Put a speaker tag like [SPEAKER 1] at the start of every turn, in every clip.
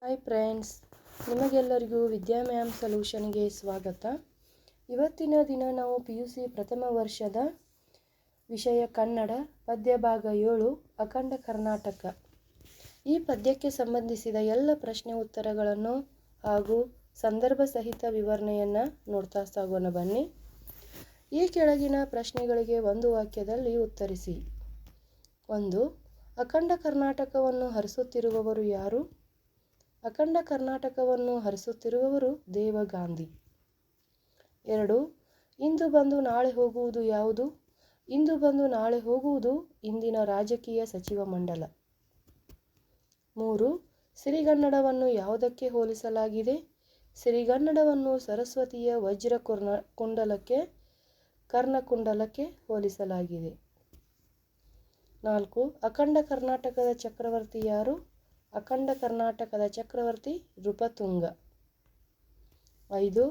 [SPEAKER 1] Hi friends, ನಿಮಗೆಲ್ಲರಿಗೂ ವಿದ್ಯಾ ma'am ಸೊಲ್ಯೂಷನ್ಗೆ ಸ್ವಾಗತ. ಇವತ್ತಿನ ದಿನ ನಾವು PUC ಪ್ರಥಮ ವರ್ಷದ ವಿಷಯ ಕನ್ನಡ ಪದ್ಯ ಭಾಗ 7 ಅಖಂಡ ಕರ್ನಾಟಕ ಈ ಪದ್ಯಕ್ಕೆ ಸಂಬಂಧಿಸಿದ ಎಲ್ಲ ಪ್ರಶ್ನೆ ಉತ್ತರಗಳನ್ನು ಹಾಗೂ ಸಂದರ್ಭ ಸಹಿತ ವಿವರಣೆಯನ್ನು ನೋಡ್ತಾ ಸಾಗೋಣ ಬನ್ನಿ. ಈ ಕೆಳಗಿನ ಪ್ರಶ್ನೆಗಳಿಗೆ ಒಂದು ವಾಕ್ಯದಲ್ಲಿ ಉತ್ತರಿಸಿ. 1. ಅಖಂಡ ಕರ್ನಾಟಕವನ್ನು ಹರಿಸುತ್ತಿರುವವರು ಯಾರು? ಅಖಂಡ ಕರ್ನಾಟಕವನ್ನು ಹರಿಸುತ್ತಿರುವವರು ದೇವಗಾಂಧಿ. 2. ಇಂದು ಬಂದು ನಾಳೆ ಹೋಗುವುದು ಯಾವುದು? ಇಂದು ಬಂದು ನಾಳೆ ಹೋಗುವುದು ಇಂದಿನ ರಾಜಕೀಯ ಸಚಿವ ಮಂಡಲ. 3. ಸಿರಿಗನ್ನಡವನ್ನು ಯಾವುದಕ್ಕೆ ಹೋಲಿಸಲಾಗಿದೆ? ಸಿರಿಗನ್ನಡವನ್ನು ಸರಸ್ವತಿಯ ವಜ್ರ ಕರ್ಣಕುಂಡಲಕ್ಕೆ ಹೋಲಿಸಲಾಗಿದೆ. 4. ಅಖಂಡ ಕರ್ನಾಟಕದ ಚಕ್ರವರ್ತಿ ಯಾರು? ಅಖಂಡ ಕರ್ನಾಟಕದ ಚಕ್ರವರ್ತಿ ನೃಪತುಂಗ. 5.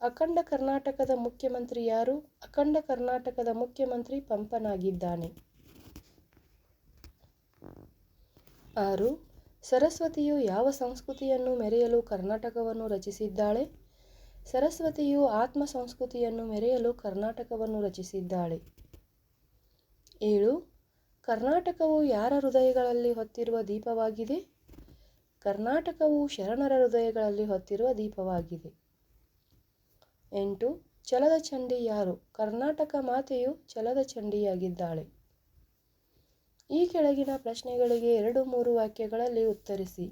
[SPEAKER 1] ಅಖಂಡ ಕರ್ನಾಟಕದ ಮುಖ್ಯಮಂತ್ರಿ ಯಾರು? ಅಖಂಡ ಕರ್ನಾಟಕದ ಮುಖ್ಯಮಂತ್ರಿ ಪಂಪನಾಗಿದ್ದಾನೆ. 6. ಸರಸ್ವತಿಯು ಯಾವ ಸಂಸ್ಕೃತಿಯನ್ನು ಮೆರೆಯಲು ಕರ್ನಾಟಕವನ್ನು ರಚಿಸಿದ್ದಾಳೆ? ಸರಸ್ವತಿಯು ಆತ್ಮ ಸಂಸ್ಕೃತಿಯನ್ನು ಮೆರೆಯಲು ಕರ್ನಾಟಕವನ್ನು ರಚಿಸಿದ್ದಾಳೆ. 7. ಕರ್ನಾಟಕವು ಯಾರ ಹೃದಯಗಳಲ್ಲಿ ಹೊತ್ತಿರುವ ದೀಪವಾಗಿದೆ? ಕರ್ನಾಟಕವು ಶರಣರ ಹೃದಯಗಳಲ್ಲಿ ಹೊತ್ತಿರುವ ದೀಪವಾಗಿದೆ. 8. ಛಲದ ಚಂಡಿ ಯಾರು? ಕರ್ನಾಟಕ ಮಾತೆಯು ಛಲದ ಚಂಡಿಯಾಗಿದ್ದಾಳೆ. ಈ ಕೆಳಗಿನ ಪ್ರಶ್ನೆಗಳಿಗೆ 2-3 ವಾಕ್ಯಗಳಲ್ಲಿ ಉತ್ತರಿಸಿ.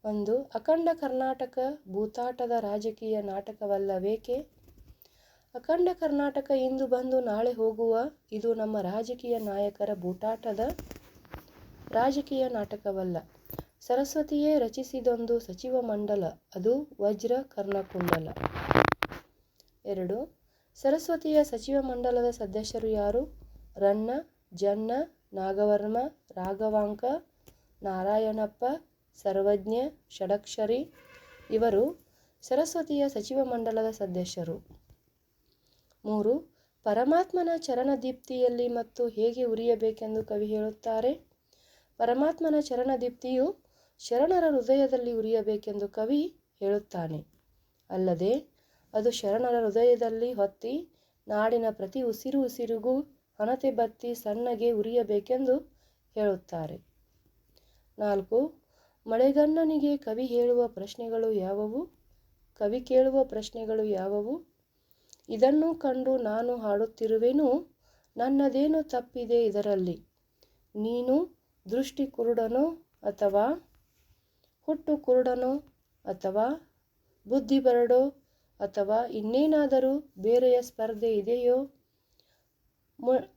[SPEAKER 1] 1. ಅಖಂಡ ಕರ್ನಾಟಕ ಭೂತಾಟದ ರಾಜಕೀಯ ನಾಟಕವಲ್ಲವೇಕೆ? ಅಖಂಡ ಕರ್ನಾಟಕ ಇಂದು ಬಂದು ನಾಳೆ ಹೋಗುವ ಇದು ನಮ್ಮ ರಾಜಕೀಯ ನಾಯಕರ ಬೂಟಾಟದ ರಾಜಕೀಯ ನಾಟಕವಲ್ಲ. ಸರಸ್ವತಿಯೇ ರಚಿಸಿದೊಂದು ಸಚಿವ ಮಂಡಲ, ಅದು ವಜ್ರ ಕರ್ಣಕುಂಡಲ. 2. ಸರಸ್ವತಿಯ ಸಚಿವ ಮಂಡಲದ ಸದಸ್ಯರು ಯಾರು? ರನ್ನ, ಜನ್ನ, ನಾಗವರ್ಮ, ರಾಘವಾಂಕ, ನಾರಾಯಣಪ್ಪ, ಸರ್ವಜ್ಞ, ಷಡಕ್ಷರಿ ಇವರು ಸರಸ್ವತಿಯ ಸಚಿವ ಮಂಡಲದ ಸದಸ್ಯರು. 3. ಪರಮಾತ್ಮನ ಚರಣದೀಪ್ತಿಯಲ್ಲಿ ಮತ್ತು ಹೇಗೆ ಉರಿಯಬೇಕೆಂದು ಕವಿ ಹೇಳುತ್ತಾರೆ? ಪರಮಾತ್ಮನ ಚರಣದೀಪ್ತಿಯು ಶರಣರ ಹೃದಯದಲ್ಲಿ ಉರಿಯಬೇಕೆಂದು ಕವಿ ಹೇಳುತ್ತಾನೆ. ಅಲ್ಲದೆ ಅದು ಶರಣರ ಹೃದಯದಲ್ಲಿ ಹೊತ್ತಿ ನಾಡಿನ ಪ್ರತಿ ಉಸಿರಿಗೂ ಹಣತೆ ಬತ್ತಿ ಸಣ್ಣಗೆ ಉರಿಯಬೇಕೆಂದು ಹೇಳುತ್ತಾರೆ. 4. ಮಳೆಗಣ್ಣನಿಗೆ ಕವಿ ಹೇಳುವ ಪ್ರಶ್ನೆಗಳು ಯಾವುವು? ಕವಿ ಕೇಳುವ ಪ್ರಶ್ನೆಗಳು ಯಾವುವು? ಇದನ್ನು ಕಂಡು ನಾನು ಹಾಡುತ್ತಿರುವೆನು, ನನ್ನದೇನು ತಪ್ಪಿದೆ ಇದರಲ್ಲಿ? ನೀನು ದೃಷ್ಟಿ ಕುರುಡನೋ ಅಥವಾ ಹುಟ್ಟು ಕುರುಡನೋ ಅಥವಾ ಬುದ್ಧಿ ಬರಡೋ ಅಥವಾ ಇನ್ನೇನಾದರೂ ಬೇರೆಯ ಸ್ಪರ್ಧೆ ಇದೆಯೋ?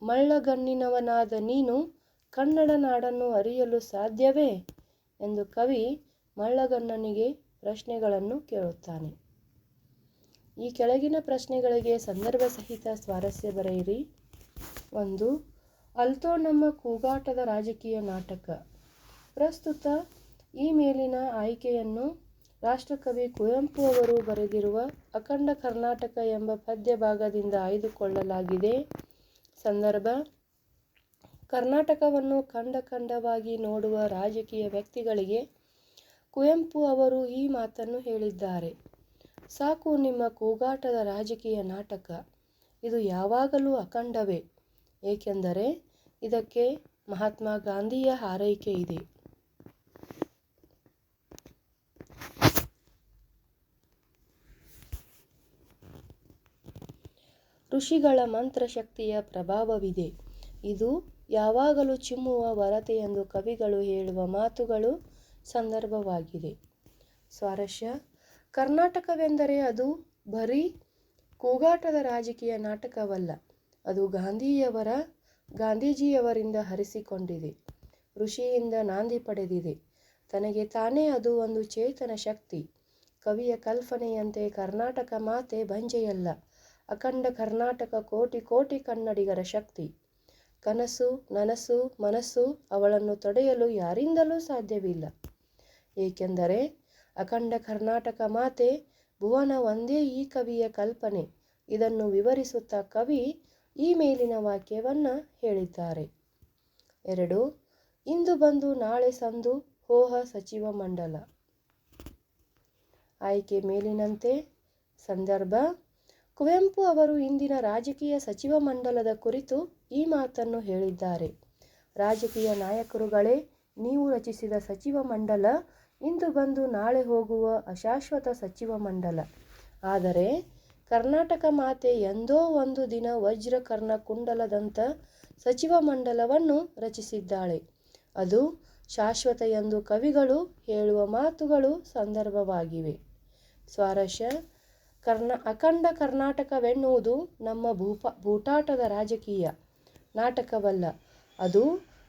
[SPEAKER 1] ಮಳ್ಳಗಣ್ಣಿನವನಾದ ನೀನು ಕನ್ನಡ ನಾಡನ್ನು ಅರಿಯಲು ಸಾಧ್ಯವೇ ಎಂದು ಕವಿ ಮಳ್ಳಗಣ್ಣನಿಗೆ ಪ್ರಶ್ನೆಗಳನ್ನು ಕೇಳುತ್ತಾನೆ. ಈ ಕೆಳಗಿನ ಪ್ರಶ್ನೆಗಳಿಗೆ ಸಂದರ್ಭ ಸಹಿತ ಸ್ವಾರಸ್ಯ ಬರೆಯಿರಿ. 1. ಅಲ್ತೋ ನಮ್ಮ ಕೂಗಾಟದ ರಾಜಕೀಯ ನಾಟಕ. ಪ್ರಸ್ತುತ ಈ ಮೇಲಿನ ಆಯ್ಕೆಯನ್ನು ರಾಷ್ಟ್ರಕವಿ ಕುವೆಂಪು ಅವರು ಬರೆದಿರುವ ಅಖಂಡ ಕರ್ನಾಟಕ ಎಂಬ ಪದ್ಯ ಭಾಗದಿಂದ ಆಯ್ದುಕೊಳ್ಳಲಾಗಿದೆ. ಸಂದರ್ಭ: ಕರ್ನಾಟಕವನ್ನು ಖಂಡವಾಗಿ ನೋಡುವ ರಾಜಕೀಯ ವ್ಯಕ್ತಿಗಳಿಗೆ ಕುವೆಂಪು ಅವರು ಈ ಮಾತನ್ನು ಹೇಳಿದ್ದಾರೆ. ಸಾಕು ನಿಮ್ಮ ಕೂಗಾಟದ ರಾಜಕೀಯ ನಾಟಕ, ಇದು ಯಾವಾಗಲೂ ಅಖಂಡವೇ, ಏಕೆಂದರೆ ಇದಕ್ಕೆ ಮಹಾತ್ಮ ಗಾಂಧಿಯ ಹಾರೈಕೆ ಇದೆ. ಋಷಿಗಳ ಮಂತ್ರಶಕ್ತಿಯ ಪ್ರಭಾವವಿದೆ, ಇದು ಯಾವಾಗಲೂ ಚಿಮ್ಮುವ ವರತೆ ಎಂದು ಕವಿಗಳು ಹೇಳುವ ಮಾತುಗಳು ಸಂದರ್ಭವಾಗಿದೆ. ಸ್ವಾರಸ್ಯ: ಕರ್ನಾಟಕವೆಂದರೆ ಅದು ಬರೀ ಕೂಗಾಟದ ರಾಜಕೀಯ ನಾಟಕವಲ್ಲ, ಅದು ಗಾಂಧೀಜಿಯವರಿಂದ ಹರಿಸಿಕೊಂಡಿದೆ, ಋಷಿಯಿಂದ ನಾಂದಿ ಪಡೆದಿದೆ, ತನಗೆ ತಾನೇ ಅದು ಒಂದು ಚೇತನ ಶಕ್ತಿ. ಕವಿಯ ಕಲ್ಪನೆಯಂತೆ ಕರ್ನಾಟಕ ಮಾತೆ ಬಂಜೆಯಲ್ಲ, ಅಖಂಡ ಕರ್ನಾಟಕ ಕೋಟಿ ಕೋಟಿ ಕನ್ನಡಿಗರ ಶಕ್ತಿ. ಕನಸು, ನನಸು, ಮನಸ್ಸು ಅವಳನ್ನು ತಡೆಯಲು ಯಾರಿಂದಲೂ ಸಾಧ್ಯವಿಲ್ಲ, ಏಕೆಂದರೆ ಅಖಂಡ ಕರ್ನಾಟಕ ಮಾತೆ ಭುವನ ಒಂದೇ ಈ ಕವಿಯ ಕಲ್ಪನೆ. ಇದನ್ನು ವಿವರಿಸುತ್ತಾ ಕವಿ ಈ ಮೇಲಿನ ವಾಕ್ಯವನ್ನು ಹೇಳಿದ್ದಾರೆ. 2. ಇಂದು ಬಂದು ನಾಳೆ ಸಂದು ಹೋಹ ಸಚಿವ ಮಂಡಲ. ಆಯ್ಕೆ ಮೇಲಿನಂತೆ. ಸಂದರ್ಭ: ಕುವೆಂಪು ಅವರು ಇಂದಿನ ರಾಜಕೀಯ ಸಚಿವ ಮಂಡಲದ ಕುರಿತು ಈ ಮಾತನ್ನು ಹೇಳಿದ್ದಾರೆ. ರಾಜಕೀಯ ನಾಯಕರುಗಳೇ, ನೀವು ರಚಿಸಿದ ಸಚಿವ ಮಂಡಲ ಇಂದು ಬಂದು ನಾಳೆ ಹೋಗುವ ಅಶಾಶ್ವತ ಸಚಿವ ಮಂಡಲ. ಆದರೆ ಕರ್ನಾಟಕ ಮಾತೆ ಎಂದೋ ಒಂದು ದಿನ ವಜ್ರ ಕರ್ಣಕುಂಡಲದಂಥ ಸಚಿವ ಮಂಡಲವನ್ನು ರಚಿಸಿದ್ದಾಳೆ. ಅದು ಶಾಶ್ವತ ಎಂದು ಕವಿಗಳು ಹೇಳುವ ಮಾತುಗಳು ಸಂದರ್ಭವಾಗಿವೆ. ಸ್ವಾರಸ್ಯ: ಅಖಂಡ ಕರ್ನಾಟಕವೆನ್ನುವುದು ನಮ್ಮ ಬೂಟಾಟದ ರಾಜಕೀಯ ನಾಟಕವಲ್ಲ. ಅದು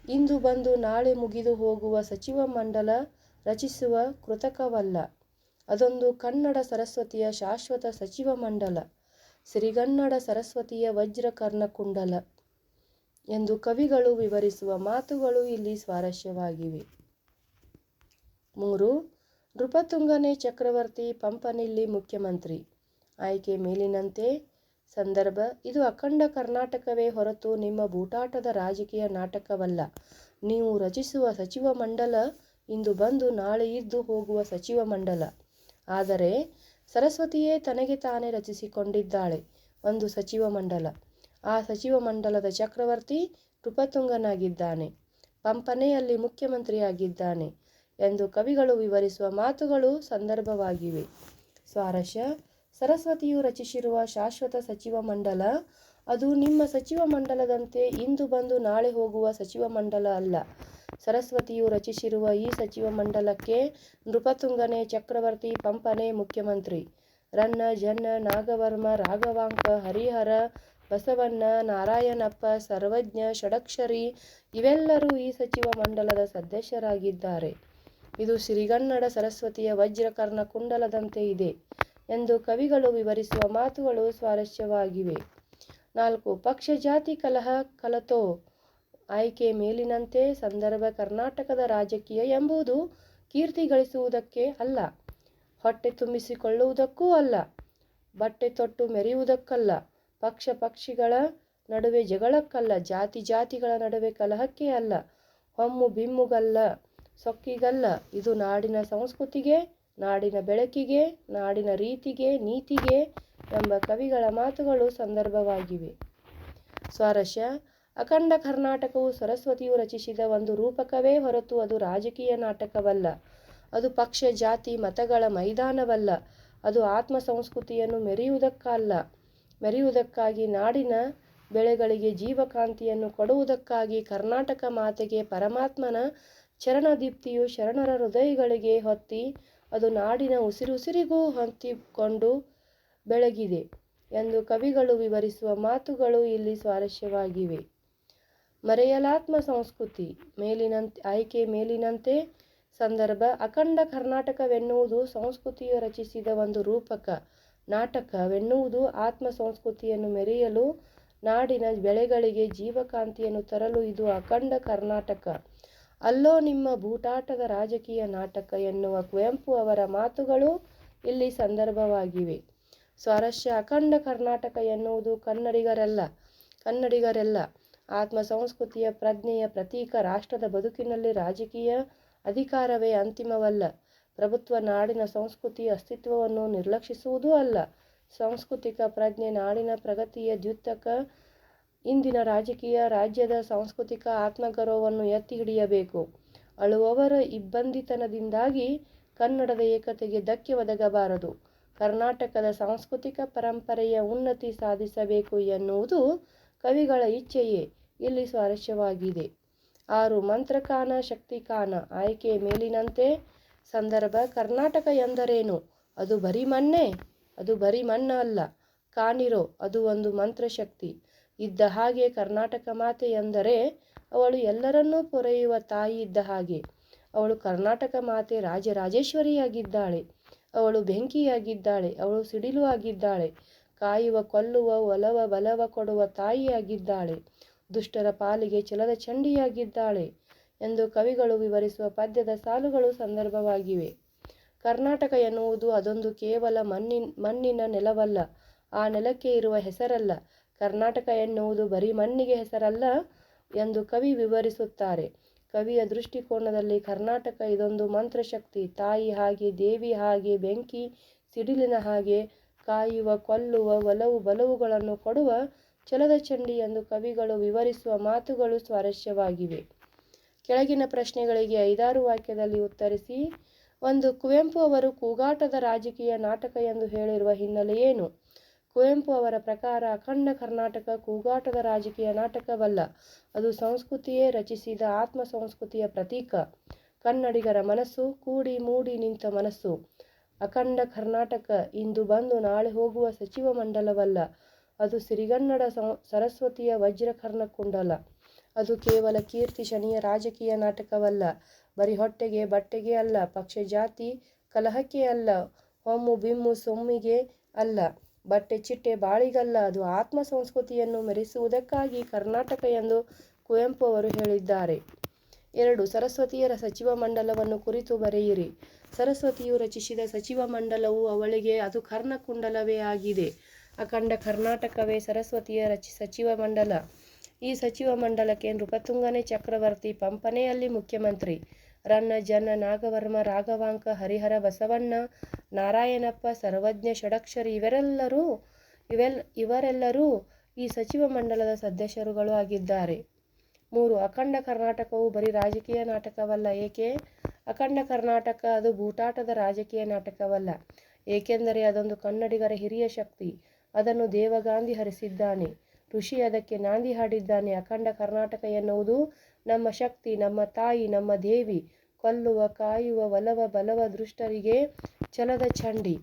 [SPEAKER 1] ಇಂದು ಬಂದು ನಾಳೆ ಮುಗಿದು ಹೋಗುವ ಸಚಿವ ಮಂಡಲ ರಚಿಸುವ ಕೃತಕವಲ್ಲ. ಅದೊಂದು ಕನ್ನಡ ಸರಸ್ವತಿಯ ಶಾಶ್ವತ ಸಚಿವ ಮಂಡಲ, ಸಿರಿಗನ್ನಡ ಸರಸ್ವತಿಯ ವಜ್ರ ಕರ್ಣಕುಂಡಲ ಎಂದು ಕವಿಗಳು ವಿವರಿಸುವ ಮಾತುಗಳು ಇಲ್ಲಿ ಸ್ವಾರಸ್ಯವಾಗಿವೆ. 3. ನೃಪತುಂಗನೇ ಚಕ್ರವರ್ತಿ, ಪಂಪನಿಲ್ಲಿ ಮುಖ್ಯಮಂತ್ರಿ. ಆಯ್ಕೆ ಮೇಲಿನಂತೆ. ಸಂದರ್ಭ: ಇದು ಅಖಂಡ ಕರ್ನಾಟಕವೇ ಹೊರತು ನಿಮ್ಮ ಬೂಟಾಟದ ರಾಜಕೀಯ ನಾಟಕವಲ್ಲ. ನೀವು ರಚಿಸುವ ಸಚಿವ ಮಂಡಲ ಇಂದು ಬಂದು ನಾಳೆ ಇದ್ದು ಹೋಗುವ ಸಚಿವ ಮಂಡಲ. ಆದರೆ ಸರಸ್ವತಿಯೇ ತನಗೆ ತಾನೇ ರಚಿಸಿಕೊಂಡಿದ್ದಾಳೆ ಒಂದು ಸಚಿವ ಮಂಡಲ. ಆ ಸಚಿವ ಮಂಡಲದ ಚಕ್ರವರ್ತಿ ನೃಪತುಂಗನಾಗಿದ್ದಾನೆ, ಪಂಪನೇ ಅಲ್ಲಿ ಮುಖ್ಯಮಂತ್ರಿಯಾಗಿದ್ದಾನೆ ಎಂದು ಕವಿಗಳು ವಿವರಿಸುವ ಮಾತುಗಳು ಸಂದರ್ಭವಾಗಿವೆ. ಸ್ವಾರಸ್ಯ: ಸರಸ್ವತಿಯು ರಚಿಸಿರುವ ಶಾಶ್ವತ ಸಚಿವ ಮಂಡಲ ಅದು ನಿಮ್ಮ ಸಚಿವ ಮಂಡಲದಂತೆ ಇಂದು ಬಂದು ನಾಳೆ ಹೋಗುವ ಸಚಿವ ಮಂಡಲ ಅಲ್ಲ. ಸರಸ್ವತಿಯು ರಚಿಸಿರುವ ಈ ಸಚಿವ ಮಂಡಲಕ್ಕೆ ನೃಪತುಂಗನೇ ಚಕ್ರವರ್ತಿ, ಪಂಪನೇ ಮುಖ್ಯಮಂತ್ರಿ. ರನ್ನ, ಜನ್ನ, ನಾಗವರ್ಮ, ರಾಘವಾಂಕ, ಹರಿಹರ, ಬಸವಣ್ಣ, ನಾರಾಯಣಪ್ಪ, ಸರ್ವಜ್ಞ, ಷಡಕ್ಷರಿ ಇವೆಲ್ಲರೂ ಈ ಸಚಿವ ಮಂಡಲದ ಸದಸ್ಯರಾಗಿದ್ದಾರೆ. ಇದು ಸಿರಿಗನ್ನಡ ಸರಸ್ವತಿಯ ವಜ್ರ ಕರ್ಣಕುಂಡಲದಂತೆ ಇದೆ ಎಂದು ಕವಿಗಳು ವಿವರಿಸುವ ಮಾತುಗಳು ಸ್ವಾರಸ್ಯವಾಗಿವೆ. 4. ಪಕ್ಷ ಜಾತಿ ಕಲಹ ಕಲತೋ. ಆಯ್ಕೆ ಮೇಲಿನಂತೆ. ಸಂದರ್ಭ: ಕರ್ನಾಟಕದ ರಾಜಕೀಯ ಎಂಬುದು ಕೀರ್ತಿ ಗಳಿಸುವುದಕ್ಕೆ ಅಲ್ಲ, ಹೊಟ್ಟೆ ತುಂಬಿಸಿಕೊಳ್ಳುವುದಕ್ಕೂ ಅಲ್ಲ, ಬಟ್ಟೆ ತೊಟ್ಟು ಮೆರೆಯುವುದಕ್ಕಲ್ಲ, ಪಕ್ಷಗಳ ನಡುವೆ ಜಗಳಕ್ಕಲ್ಲ, ಜಾತಿಗಳ ನಡುವೆ ಕಲಹಕ್ಕೆ ಅಲ್ಲ, ಹೊಮ್ಮು ಬಿಮ್ಮುಗಲ್ಲ, ಸೊಕ್ಕಿಗಲ್ಲ. ಇದು ನಾಡಿನ ಸಂಸ್ಕೃತಿಗೆ, ನಾಡಿನ ಬೆಳಕಿಗೆ, ನಾಡಿನ ರೀತಿಗೆ, ನೀತಿಗೆ ಎಂಬ ಕವಿಗಳ ಮಾತುಗಳು ಸಂದರ್ಭವಾಗಿವೆ. ಸ್ವಾರಸ್ಯ: ಅಖಂಡ ಕರ್ನಾಟಕವು ಸರಸ್ವತಿಯು ರಚಿಸಿದ ಒಂದು ರೂಪಕವೇ ಹೊರತು ಅದು ರಾಜಕೀಯ ನಾಟಕವಲ್ಲ. ಅದು ಪಕ್ಷ ಜಾತಿ ಮತಗಳ ಮೈದಾನವಲ್ಲ. ಅದು ಆತ್ಮ ಸಂಸ್ಕೃತಿಯನ್ನು ಮೆರೆಯುವುದಕ್ಕಾಗಿ, ನಾಡಿನ ಬೆಳೆಗಳಿಗೆ ಜೀವಕಾಂತಿಯನ್ನು ಕೊಡುವುದಕ್ಕಾಗಿ, ಕರ್ನಾಟಕ ಮಾತೆಗೆ ಪರಮಾತ್ಮನ ಚರಣದೀಪ್ತಿಯು ಶರಣರ ಹೃದಯಗಳಿಗೆ ಹೊತ್ತಿ ಅದು ನಾಡಿನ ಉಸಿರುಸಿರಿಗೂ ಹೊತ್ತಿಕೊಂಡು ಬೆಳಗಿದೆ ಎಂದು ಕವಿಗಳು ವಿವರಿಸುವ ಮಾತುಗಳು ಇಲ್ಲಿ ಸ್ವಾರಸ್ಯವಾಗಿವೆ. ಮರೆಯಲಾತ್ಮ ಸಂಸ್ಕೃತಿ. ಆಯ್ಕೆ ಮೇಲಿನಂತೆ. ಸಂದರ್ಭ: ಅಖಂಡ ಕರ್ನಾಟಕವೆನ್ನುವುದು ಸಂಸ್ಕೃತಿಯು ರಚಿಸಿದ ಒಂದು ರೂಪಕ ನಾಟಕವೆನ್ನುವುದು ಆತ್ಮ ಸಂಸ್ಕೃತಿಯನ್ನು ಮೆರೆಯಲು, ನಾಡಿನ ಬೆಳೆಗಳಿಗೆ ಜೀವಕಾಂತಿಯನ್ನು ತರಲು ಇದು ಅಖಂಡ ಕರ್ನಾಟಕ ಅಲ್ಲೋ ನಿಮ್ಮ ಬೂಟಾಟದ ರಾಜಕೀಯ ನಾಟಕ ಎನ್ನುವ ಕುವೆಂಪು ಅವರ ಮಾತುಗಳು ಇಲ್ಲಿ ಸಂದರ್ಭವಾಗಿವೆ. ಸ್ವಾರಸ್ಯ: ಅಖಂಡ ಕರ್ನಾಟಕ ಎನ್ನುವುದು ಕನ್ನಡಿಗರೆಲ್ಲ ಆತ್ಮ ಸಂಸ್ಕೃತಿಯ ಪ್ರಜ್ಞೆಯ ಪ್ರತೀಕ. ರಾಷ್ಟ್ರದ ಬದುಕಿನಲ್ಲಿ ರಾಜಕೀಯ ಅಧಿಕಾರವೇ ಅಂತಿಮವಲ್ಲ. ಪ್ರಭುತ್ವ ನಾಡಿನ ಸಂಸ್ಕೃತಿ ಅಸ್ತಿತ್ವವನ್ನು ನಿರ್ಲಕ್ಷಿಸುವುದೂ ಅಲ್ಲ. ಸಾಂಸ್ಕೃತಿಕ ಪ್ರಜ್ಞೆ ನಾಡಿನ ಪ್ರಗತಿಯ ದ್ಯೋತಕ. ಇಂದಿನ ರಾಜಕೀಯ ರಾಜ್ಯದ ಸಾಂಸ್ಕೃತಿಕ ಆತ್ಮಗೌರವವನ್ನು ಎತ್ತಿ ಹಿಡಿಯಬೇಕು. ಆಳುವವರ ಇಬ್ಬಂದಿತನದಿಂದಾಗಿ ಕನ್ನಡದ ಏಕತೆಗೆ ಧಕ್ಕೆ ಒದಗಬಾರದು. ಕರ್ನಾಟಕದ ಸಾಂಸ್ಕೃತಿಕ ಪರಂಪರೆಯ ಉನ್ನತಿ ಸಾಧಿಸಬೇಕು ಎನ್ನುವುದು ಕವಿಗಳ ಇಚ್ಛೆಯೇ ಇಲ್ಲಿ ಸ್ವಾರಸ್ಯವಾಗಿದೆ. 6. ಮಂತ್ರಕಾನ ಶಕ್ತಿಕಾನ. ಆಯ್ಕೆ ಮೇಲಿನಂತೆ. ಸಂದರ್ಭ: ಕರ್ನಾಟಕ ಎಂದರೇನು? ಅದು ಬರೀ ಮಣ್ಣ ಅಲ್ಲ, ಕಾಣಿರೋ ಅದು ಒಂದು ಮಂತ್ರಶಕ್ತಿ ಇದ್ದ ಹಾಗೆ. ಕರ್ನಾಟಕ ಮಾತೆ ಎಂದರೆ ಅವಳು ಎಲ್ಲರನ್ನೂ ಪೊರೆಯುವ ತಾಯಿ ಇದ್ದ ಹಾಗೆ. ಅವಳು ಕರ್ನಾಟಕ ಮಾತೆ ರಾಜರಾಜೇಶ್ವರಿಯಾಗಿದ್ದಾಳೆ. ಅವಳು ಬೆಂಕಿಯಾಗಿದ್ದಾಳೆ. ಅವಳು ಸಿಡಿಲು ಆಗಿದ್ದಾಳೆ. ಕಾಯುವ, ಕೊಲ್ಲುವ, ಒಲವ ಬಲವ ಕೊಡುವ ತಾಯಿಯಾಗಿದ್ದಾಳೆ. ದುಷ್ಟರ ಪಾಲಿಗೆ ಛಲದ ಚಂಡಿಯಾಗಿದ್ದಾಳೆ ಎಂದು ಕವಿಗಳು ವಿವರಿಸುವ ಪದ್ಯದ ಸಾಲುಗಳು ಸಂದರ್ಭವಾಗಿವೆ. ಕರ್ನಾಟಕ ಎನ್ನುವುದು ಅದೊಂದು ಕೇವಲ ಮಣ್ಣಿನ ನೆಲವಲ್ಲ, ಆ ನೆಲಕ್ಕೆ ಇರುವ ಹೆಸರಲ್ಲ. ಕರ್ನಾಟಕ ಎನ್ನುವುದು ಬರೀ ಮಣ್ಣಿಗೆ ಹೆಸರಲ್ಲ ಎಂದು ಕವಿ ವಿವರಿಸುತ್ತಾರೆ. ಕವಿಯ ದೃಷ್ಟಿಕೋನದಲ್ಲಿ ಕರ್ನಾಟಕ ಇದೊಂದು ಮಂತ್ರಶಕ್ತಿ, ತಾಯಿ ಹಾಗೆ, ದೇವಿ ಹಾಗೆ, ಬೆಂಕಿ ಸಿಡಿಲಿನ ಹಾಗೆ, ಕಾಯುವ, ಕೊಲ್ಲುವ, ಒಲವು ಬಲವುಗಳನ್ನು ಕೊಡುವ ಛಲದ ಚಂಡಿ ಎಂದು ಕವಿಗಳು ವಿವರಿಸುವ ಮಾತುಗಳು ಸ್ವಾರಸ್ಯವಾಗಿವೆ. ಕೆಳಗಿನ ಪ್ರಶ್ನೆಗಳಿಗೆ 5-6 ವಾಕ್ಯದಲ್ಲಿ ಉತ್ತರಿಸಿ. 1. ಕುವೆಂಪು ಅವರು ಕೂಗಾಟದ ರಾಜಕೀಯ ನಾಟಕ ಎಂದು ಹೇಳಿರುವ ಹಿನ್ನೆಲೆ ಏನು? ಕುವೆಂಪು ಅವರ ಪ್ರಕಾರ ಅಖಂಡ ಕರ್ನಾಟಕ ಕೂಗಾಟದ ರಾಜಕೀಯ ನಾಟಕವಲ್ಲ, ಅದು ಸಂಸ್ಕೃತಿಯೇ ರಚಿಸಿದ ಆತ್ಮ ಸಂಸ್ಕೃತಿಯ ಪ್ರತೀಕ. ಕನ್ನಡಿಗರ ಮನಸ್ಸು ಕೂಡಿ ಮೂಡಿ ನಿಂತ ಮನಸ್ಸು. ಅಖಂಡ ಕರ್ನಾಟಕ ಇಂದು ಬಂದು ನಾಳೆ ಹೋಗುವ ಸಚಿವ ಮಂಡಲವಲ್ಲ, ಅದು ಸಿರಿಗನ್ನಡ ಸರಸ್ವತಿಯ ವಜ್ರಕರ್ಣಕುಂಡಲ. ಅದು ಕೇವಲ ಕೀರ್ತಿ ಶನಿಯ ರಾಜಕೀಯ ನಾಟಕವಲ್ಲ, ಬರೀ ಹೊಟ್ಟೆಗೆ ಬಟ್ಟೆಗೆ ಅಲ್ಲ, ಪಕ್ಷ ಜಾತಿ ಕಲಹಕ್ಕೆ ಅಲ್ಲ, ಹೊಮ್ಮು ಬಿಮ್ಮು ಸೊಮ್ಮಿಗೆ ಅಲ್ಲ, ಬಟ್ಟೆ ಚಿಟ್ಟೆ ಬಾಳಿಗಲ್ಲ, ಅದು ಆತ್ಮ ಸಂಸ್ಕೃತಿಯನ್ನು ಮೆರೆಸುವುದಕ್ಕಾಗಿ ಕರ್ನಾಟಕ ಎಂದು ಕುವೆಂಪು ಅವರು ಹೇಳಿದ್ದಾರೆ. 2. ಸರಸ್ವತಿಯರ ಸಚಿವ ಮಂಡಲವನ್ನು ಕುರಿತು ಬರೆಯಿರಿ. ಸರಸ್ವತಿಯು ರಚಿಸಿದ ಸಚಿವ ಮಂಡಲವು ಅವಳಿಗೆ ಅದು ಕರ್ಣಕುಂಡಲವೇ ಆಗಿದೆ. ಅಖಂಡ ಕರ್ನಾಟಕವೇ ಸರಸ್ವತಿಯ ಸಚಿವ ಮಂಡಲ. ಈ ಸಚಿವ ಮಂಡಲಕ್ಕೆ ನೃಪತುಂಗನೇ ಚಕ್ರವರ್ತಿ, ಪಂಪನೇ ಅಲ್ಲಿ ಮುಖ್ಯಮಂತ್ರಿ. ರನ್ನ, ಜನ್ನ, ನಾಗವರ್ಮ, ರಾಘವಾಂಕ, ಹರಿಹರ, ಬಸವಣ್ಣ, ನಾರಾಯಣಪ್ಪ, ಸರ್ವಜ್ಞ, ಷಡಕ್ಷರಿ ಇವರೆಲ್ಲರೂ ಈ ಸಚಿವ ಮಂಡಲದ ಸದಸ್ಯರುಗಳು ಆಗಿದ್ದಾರೆ. 3. ಅಖಂಡ ಕರ್ನಾಟಕವು ಬರೀ ರಾಜಕೀಯ ನಾಟಕವಲ್ಲ. ಏಕೆ? ಅಖಂಡ ಕರ್ನಾಟಕ ಅದು ಬೂಟಾಟದ ರಾಜಕೀಯ ನಾಟಕವಲ್ಲ, ಏಕೆಂದರೆ ಅದೊಂದು ಕನ್ನಡಿಗರ ಹಿರಿಯ ಶಕ್ತಿ. ಅದನ್ನು ದೇವಗಾಂಧಿ ಹರಿಸಿದ್ದಾನೆ, ಋಷಿ ಅದಕ್ಕೆ ನಾಂದಿ ಹಾಡಿದ್ದಾನೆ. ಅಖಂಡ ಕರ್ನಾಟಕ ಎನ್ನುವುದು ನಮ್ಮ ಶಕ್ತಿ, ನಮ್ಮ ತಾಯಿ, ನಮ್ಮ ದೇವಿ, ಕೊಲ್ಲುವ, ಕಾಯುವ, ಒಲವ ಬಲವ ದುಷ್ಟರಿಗೆ ಛಲದ ಚಂಡಿ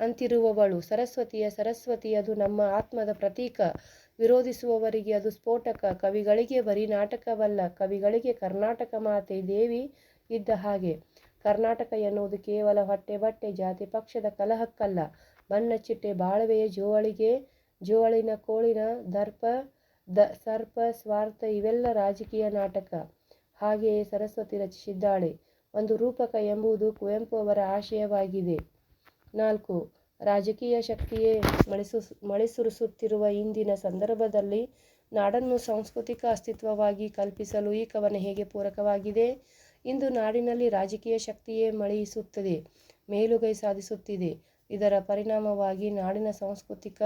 [SPEAKER 1] ಅಂತಿರುವವಳು ಸರಸ್ವತಿ. ಅದು ನಮ್ಮ ಆತ್ಮದ ಪ್ರತೀಕ. ವಿರೋಧಿಸುವವರಿಗೆ ಅದು ಸ್ಫೋಟಕ. ಕವಿಗಳಿಗೆ ಬರೀ ನಾಟಕವಲ್ಲ, ಕವಿಗಳಿಗೆ ಕರ್ನಾಟಕ ಮಾತೆ ದೇವಿ ಇದ್ದ ಹಾಗೆ. ಕರ್ನಾಟಕ ಎನ್ನುವುದು ಕೇವಲ ಹೊಟ್ಟೆ ಬಟ್ಟೆ ಜಾತಿ ಪಕ್ಷದ ಕಲಹಕ್ಕಲ್ಲ, ಬಣ್ಣ ಚಿಟ್ಟೆ ಬಾಳ್ವೆಯ ಜೋಳಿನ ಕೋಳಿನ ದರ್ಪ ಸರ್ಪ ಸ್ವಾರ್ಥ ಇವೆಲ್ಲ ರಾಜಕೀಯ ನಾಟಕ. ಹಾಗೆಯೇ ಸರಸ್ವತಿ ರಚಿಸಿದ್ದಾಳೆ ಒಂದು ರೂಪಕ ಎಂಬುದು ಕುವೆಂಪು ಅವರ ಆಶಯವಾಗಿದೆ. 4. ರಾಜಕೀಯ ಶಕ್ತಿಯೇ ಮಳೆಸುರಿಸುತ್ತಿರುವ ಇಂದಿನ ಸಂದರ್ಭದಲ್ಲಿ ನಾಡನ್ನು ಸಾಂಸ್ಕೃತಿಕ ಅಸ್ತಿತ್ವವಾಗಿ ಕಲ್ಪಿಸಲು ಈ ಕವನ ಹೇಗೆ ಪೂರಕವಾಗಿದೆ? ಇಂದು ನಾಡಿನಲ್ಲಿ ರಾಜಕೀಯ ಶಕ್ತಿಯೇ ಮಳೆಯಿಸುತ್ತದೆ, ಮೇಲುಗೈ ಸಾಧಿಸುತ್ತಿದೆ. ಇದರ ಪರಿಣಾಮವಾಗಿ ನಾಡಿನ ಸಾಂಸ್ಕೃತಿಕ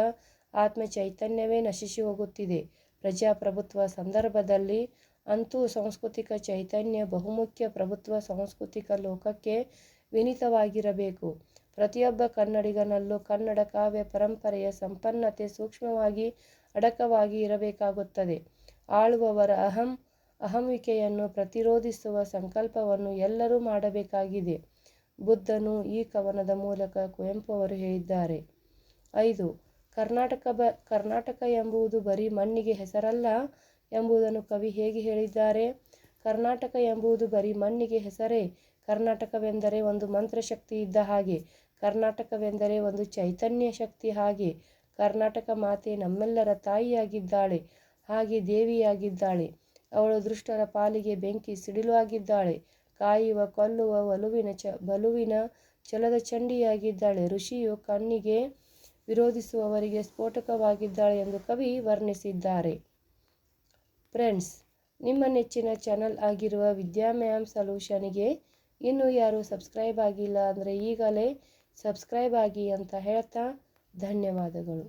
[SPEAKER 1] ಆತ್ಮ ಚೈತನ್ಯವೇ ನಶಿಸಿ ಹೋಗುತ್ತಿದೆ. ಪ್ರಜಾಪ್ರಭುತ್ವ ಸಂದರ್ಭದಲ್ಲಿ ಅಂತೂ ಸಾಂಸ್ಕೃತಿಕ ಚೈತನ್ಯ ಬಹುಮುಖ್ಯ. ಪ್ರಭುತ್ವ ಸಾಂಸ್ಕೃತಿಕ ಲೋಕಕ್ಕೆ ವಿನೀತವಾಗಿರಬೇಕು. ಪ್ರತಿಯೊಬ್ಬ ಕನ್ನಡಿಗನಲ್ಲೂ ಕನ್ನಡ ಕಾವ್ಯ ಪರಂಪರೆಯ ಸಂಪನ್ನತೆ ಸೂಕ್ಷ್ಮವಾಗಿ ಅಡಕವಾಗಿ ಇರಬೇಕಾಗುತ್ತದೆ. ಆಳುವವರ ಅಹಂವಿಕೆಯನ್ನು ಪ್ರತಿರೋಧಿಸುವ ಸಂಕಲ್ಪವನ್ನು ಎಲ್ಲರೂ ಮಾಡಬೇಕಾಗಿದೆ. ಬುದ್ಧನು ಈ ಕವನದ ಮೂಲಕ ಕುವೆಂಪು ಅವರು ಹೇಳಿದ್ದಾರೆ. 5. ಕರ್ನಾಟಕ ಎಂಬುದು ಬರೀ ಮಣ್ಣಿಗೆ ಹೆಸರಲ್ಲ ಎಂಬುದನ್ನು ಕವಿ ಹೇಗೆ ಹೇಳಿದ್ದಾರೆ? ಕರ್ನಾಟಕ ಎಂಬುದು ಬರೀ ಮಣ್ಣಿಗೆ ಹೆಸರೇ. ಕರ್ನಾಟಕವೆಂದರೆ ಒಂದು ಮಂತ್ರಶಕ್ತಿ ಇದ್ದ ಹಾಗೆ. ಕರ್ನಾಟಕವೆಂದರೆ ಒಂದು ಚೈತನ್ಯ ಶಕ್ತಿ ಹಾಗೆ. ಕರ್ನಾಟಕ ಮಾತೆ ನಮ್ಮೆಲ್ಲರ ತಾಯಿಯಾಗಿದ್ದಾಳೆ, ಹಾಗೆ ದೇವಿಯಾಗಿದ್ದಾಳೆ. ಅವಳು ದುಷ್ಟರ ಪಾಲಿಗೆ ಬೆಂಕಿ ಸಿಡಿಲು ಆಗಿದ್ದಾಳೆ, ಕಾಯುವ, ಕೊಲ್ಲುವ, ಬಲುವಿನ ಛಲದ ಚಂಡಿಯಾಗಿದ್ದಾಳೆ. ಋಷಿಯು ಕಣ್ಣಿಗೆ ವಿರೋಧಿಸುವವರಿಗೆ ಸ್ಫೋಟಕವಾಗಿದ್ದಾಳೆ ಎಂದು ಕವಿ ವರ್ಣಿಸಿದ್ದಾರೆ. ಫ್ರೆಂಡ್ಸ್, ನಿಮ್ಮ ನೆಚ್ಚಿನ ಚಾನಲ್ ಆಗಿರುವ ವಿದ್ಯಾ ಮ್ಯಾಮ್ ಸೊಲ್ಯೂಷನ್ಗೆ ಇನ್ನೂ ಯಾರು ಸಬ್ಸ್ಕ್ರೈಬ್ ಆಗಿಲ್ಲ ಅಂದರೆ ಈಗಲೇ ಸಬ್ಸ್ಕ್ರೈಬ್ ಆಗಿ ಅಂತ ಹೇಳ್ತಾ ಧನ್ಯವಾದಗಳು.